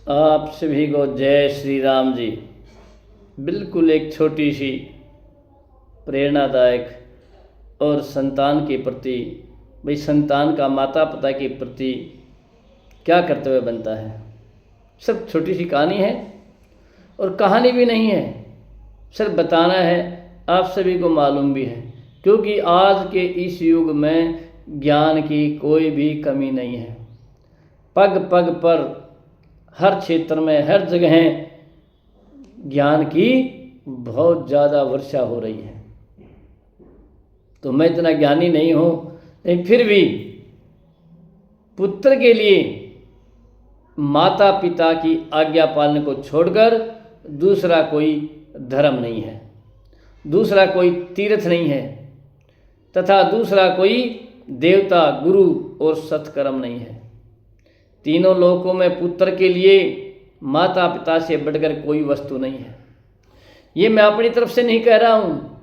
आप सभी को जय श्री राम जी। बिल्कुल एक छोटी सी प्रेरणादायक और संतान के प्रति, भाई संतान का माता पिता के प्रति क्या कर्तव्य बनता है, सब छोटी सी कहानी है और कहानी भी नहीं है, सिर्फ बताना है। आप सभी को मालूम भी है क्योंकि आज के इस युग में ज्ञान की कोई भी कमी नहीं है। पग पग पर हर क्षेत्र में हर जगह ज्ञान की बहुत ज़्यादा वर्षा हो रही है। तो मैं इतना ज्ञानी नहीं हूँ, लेकिन फिर भी पुत्र के लिए माता पिता की आज्ञा पालन को छोड़कर दूसरा कोई धर्म नहीं है, दूसरा कोई तीर्थ नहीं है, तथा दूसरा कोई देवता गुरु और सत्कर्म नहीं है। तीनों लोकों में पुत्र के लिए माता पिता से बढ़कर कोई वस्तु नहीं है। ये मैं अपनी तरफ से नहीं कह रहा हूँ,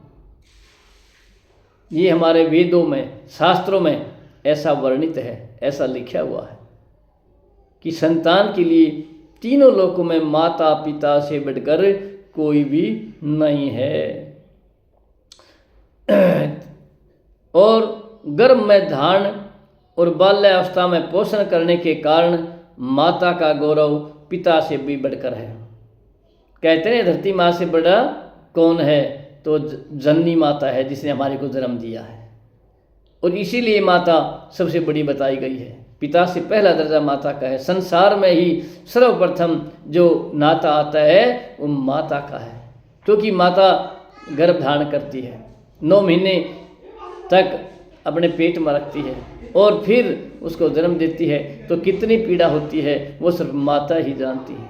ये हमारे वेदों में शास्त्रों में ऐसा वर्णित है, ऐसा लिखा हुआ है कि संतान के लिए तीनों लोकों में माता पिता से बढ़कर कोई भी नहीं है। और गर्भ में धारण और बाल्यावस्था में पोषण करने के कारण माता का गौरव पिता से भी बढ़कर है। कहते हैं धरती माँ से बड़ा कौन है, तो जननी माता है जिसने हमारे को जन्म दिया है, और इसीलिए माता सबसे बड़ी बताई गई है। पिता से पहला दर्जा माता का है। संसार में ही सर्वप्रथम जो नाता आता है वो माता का है, क्योंकि माता गर्भ धारण करती है, 9 महीने तक अपने पेट में रखती है और फिर उसको जन्म देती है। तो कितनी पीड़ा होती है वो सिर्फ माता ही जानती है।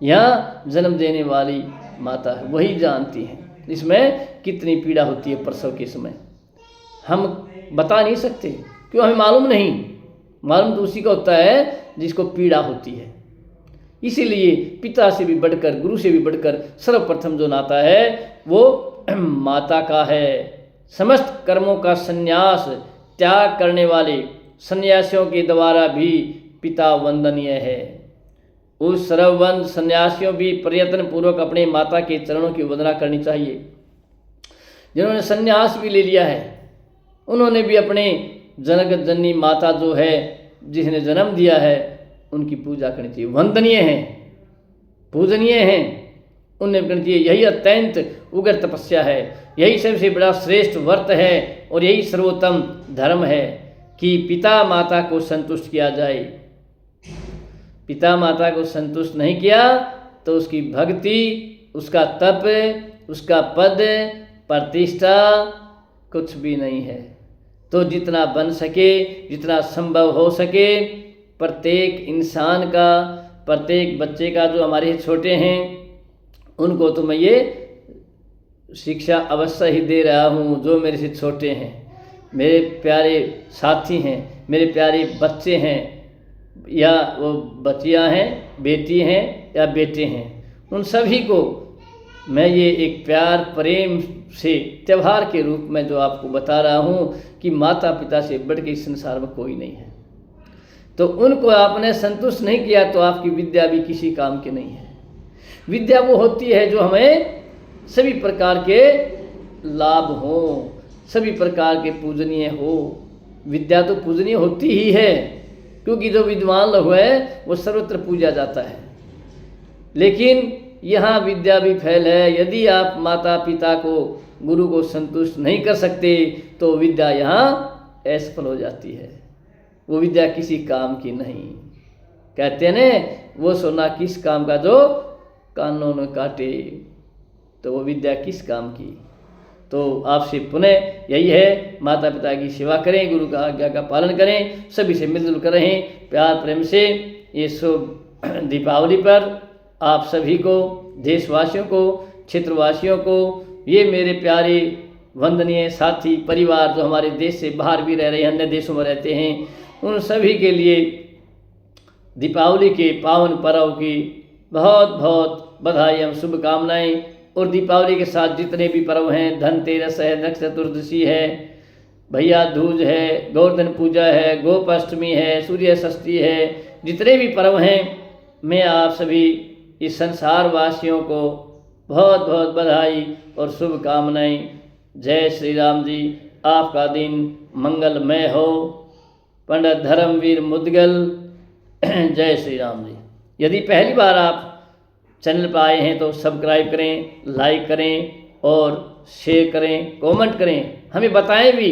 यहाँ जन्म देने वाली माता है, वही जानती है इसमें कितनी पीड़ा होती है। प्रसव के समय हम बता नहीं सकते, क्यों, हमें मालूम नहीं। मालूम तो उसी का होता है जिसको पीड़ा होती है। इसीलिए पिता से भी बढ़कर, गुरु से भी बढ़कर सर्वप्रथम जो नाता है वो माता का है। समस्त कर्मों का संन्यास त्याग करने वाले सन्यासियों के द्वारा भी पिता वंदनीय है। उस सर्ववंद सन्यासियों भी प्रयत्न पूर्वक अपने माता के चरणों की वंदना करनी चाहिए। जिन्होंने सन्यास भी ले लिया है उन्होंने भी अपने जनक जननी माता जो है, जिसने जन्म दिया है, उनकी पूजा करनी चाहिए। वंदनीय हैं, पूजनीय हैं, उन्हें करनी चाहिए। यही अत्यंत उग्र तपस्या है, यही सबसे बड़ा श्रेष्ठ व्रत है और यही सर्वोत्तम धर्म है कि पिता माता को संतुष्ट किया जाए। पिता माता को संतुष्ट नहीं किया तो उसकी भक्ति, उसका तप, उसका पद, प्रतिष्ठा कुछ भी नहीं है। तो जितना बन सके, जितना संभव हो सके, प्रत्येक इंसान का, प्रत्येक बच्चे का, जो हमारे छोटे हैं, उनको तो मैं ये शिक्षा अवश्य ही दे रहा हूँ। जो मेरे से छोटे हैं, मेरे प्यारे साथी हैं, मेरे प्यारे बच्चे हैं, या वो बच्चियाँ हैं, बेटी हैं या बेटे हैं, उन सभी को मैं ये एक प्यार प्रेम से त्यौहार के रूप में जो आपको बता रहा हूँ कि माता पिता से बढ़ के इस संसार में कोई नहीं है। तो उनको आपने संतुष्ट नहीं किया तो आपकी विद्या भी किसी काम की नहीं है। विद्या वो होती है जो हमें सभी प्रकार के लाभ हो, सभी प्रकार के पूजनीय हो। विद्या तो पूजनीय होती ही है, क्योंकि जो विद्वान लोग है वो सर्वत्र पूजा जाता है। लेकिन यहाँ विद्या भी फैल है। यदि आप माता पिता को, गुरु को संतुष्ट नहीं कर सकते तो विद्या यहाँ असफल हो जाती है। वो विद्या किसी काम की नहीं। कहते हैं ना, वो सोना किस काम का जो कानों में काटे, तो वो विद्या किस काम की। तो आपसे पुनः यही है, माता पिता की सेवा करें, गुरु का आज्ञा का पालन करें, सभी से मिलजुल कर रहें प्यार प्रेम से। ये शुभ दीपावली पर आप सभी को, देशवासियों को, क्षेत्रवासियों को, ये मेरे प्यारे वंदनीय साथी परिवार जो हमारे देश से बाहर भी रह रहे हैं, अन्य देशों में रहते हैं, उन सभी के लिए दीपावली के पावन पर्व की बहुत बहुत बधाई एवं शुभकामनाएं। और दीपावली के साथ जितने भी पर्व हैं, धनतेरस है, नरक चतुर्दशी है, भैया दूज है, गोवर्धन पूजा है, गोपाष्टमी है, सूर्य षष्ठी है, जितने भी पर्व हैं मैं आप सभी इस संसार वासियों को बहुत बहुत बधाई और शुभकामनाएं। जय श्री राम जी। आपका दिन मंगलमय हो। पंडित धर्मवीर मुदगल। जय श्री राम जी। यदि पहली बार आप चैनल पर आए हैं तो सब्सक्राइब करें, लाइक करें और शेयर करें, कमेंट करें, हमें बताएं भी।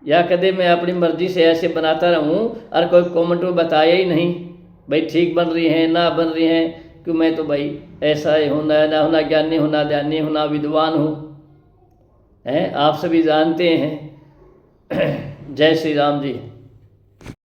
या कदे मैं अपनी मर्जी से ऐसे बनाता रहूं और कोई कमेंट में बताया ही नहीं भाई ठीक बन रही हैं ना बन रही हैं, क्यों मैं तो भाई ऐसा ही हूँ ना होना ज्ञानी हूँ ना ध्यानी हूँ ना विद्वान हूँ, हैं आप सभी जानते हैं। जय श्री राम जी।